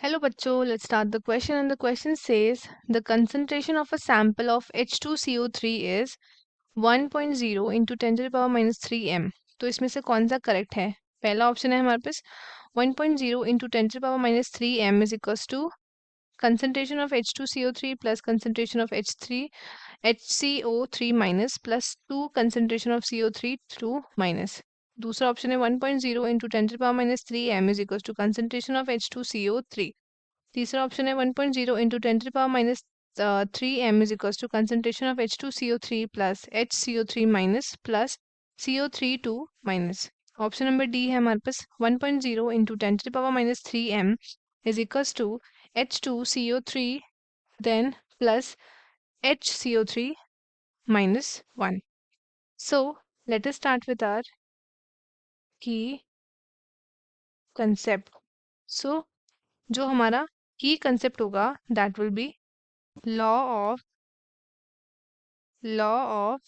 Hello bachcho, let's start the question and the question says the concentration of a sample of H2CO3 is 1.0 into 10 to the power minus 3 m। तो इसमें से कौन सा correct है? पहला option है हमारे पास 1.0 into 10 to the power minus 3 m is equals to concentration of H2CO3 plus concentration of HCO3 minus plus 2 concentration of CO3 through minus। दूसरा ऑप्शन है 1.0 into 10 to the power minus 3 m is equals to concentration of H2CO3। तीसरा option है 1.0 into 10 to the power minus 3 m is equals to concentration of H2CO3 plus HCO3 minus plus CO3 2 minus. Option number D है हमारे पास 1.0 into 10 to the power minus 3 m is equals to H2CO3 then plus HCO3 minus 1। So let us start with our key concept। So जो हमारा की concept होगा that will be law of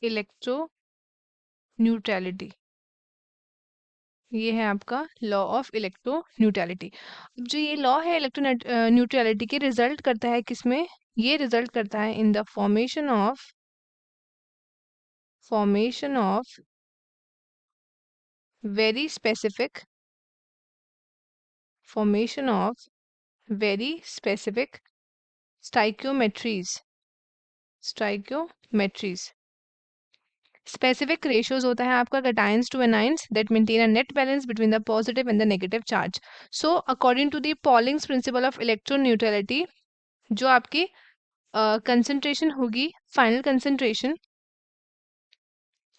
electro neutrality. ये है आपका law of electro neutrality. जो ये law है इलेक्ट्रो न्यूट्रलिटी के रिजल्ट करता है किसमें? ये रिजल्ट करता है in the formation of very specific stoichiometries. Specific ratios होता है आपका cations to anions that maintain a net balance between the positive and the negative charge. So according to the Pauling's principle of electroneutrality जो आपकी concentration होगी, final concentration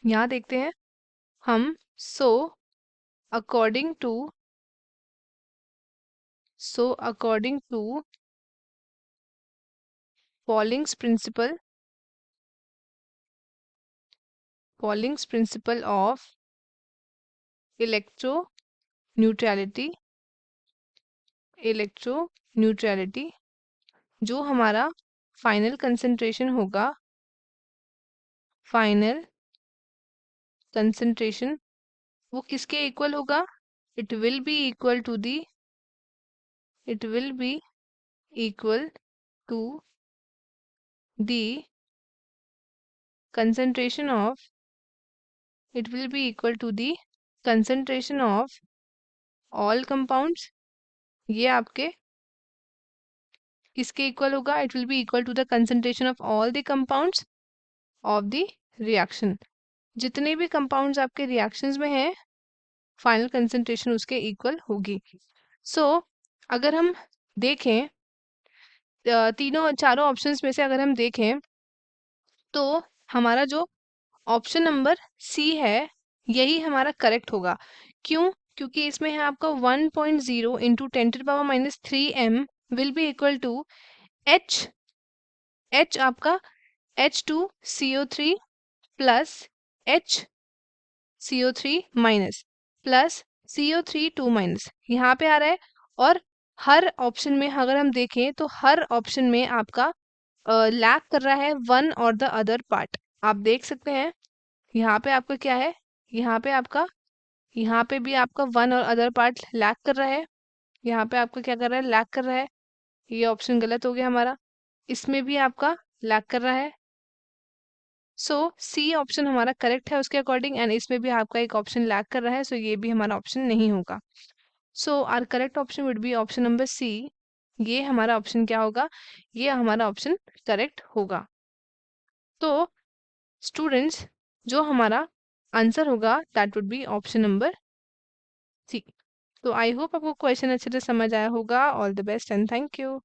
यहाँ देखते हैं हम। So according to Pauling's principle of electroneutrality जो हमारा final concentration होगा, वो किसके इक्वल होगा? It will be equal to the concentration of all compounds। ये आपके किसके इक्वल होगा? It will be equal to the concentration of all the compounds of the reaction. जितने भी कंपाउंड्स आपके रिएक्शंस में हैं फाइनल कंसंट्रेशन उसके इक्वल होगी। सो अगर हम देखें तीनों चारों ऑप्शंस में से अगर हम देखें तो हमारा जो ऑप्शन नंबर सी है यही हमारा करेक्ट होगा। क्यों? क्योंकि इसमें है आपका 1.0 into 10 to the power minus 3 m will be equal to H आपका H2CO3 plus HCO3 minus plus CO3 minus यहाँ पे आ रहा है। और हर ऑप्शन में अगर हम देखें तो हर ऑप्शन में आपका लैक कर रहा है वन और द अदर पार्ट। आप देख सकते हैं यहाँ पे आपका क्या है, यहाँ पे भी आपका वन और अदर पार्ट लैक कर रहा है। यहाँ पे आपका क्या कर रहा है? लैक कर रहा है। ये ऑप्शन गलत हो गया हमारा। इसमें भी आपका लैक कर रहा है। सो सी ऑप्शन हमारा करेक्ट है उसके अकॉर्डिंग, एंड इसमें भी आपका एक ऑप्शन लैक कर रहा है, सो ये भी हमारा ऑप्शन नहीं होगा। So our correct option would be option number C. ये हमारा ऑप्शन क्या होगा? ये हमारा ऑप्शन करेक्ट होगा। तो स्टूडेंट्स जो हमारा आंसर होगा that would be option number C. तो आई होप आपको क्वेश्चन अच्छे से समझ आया होगा। All the best and thank you.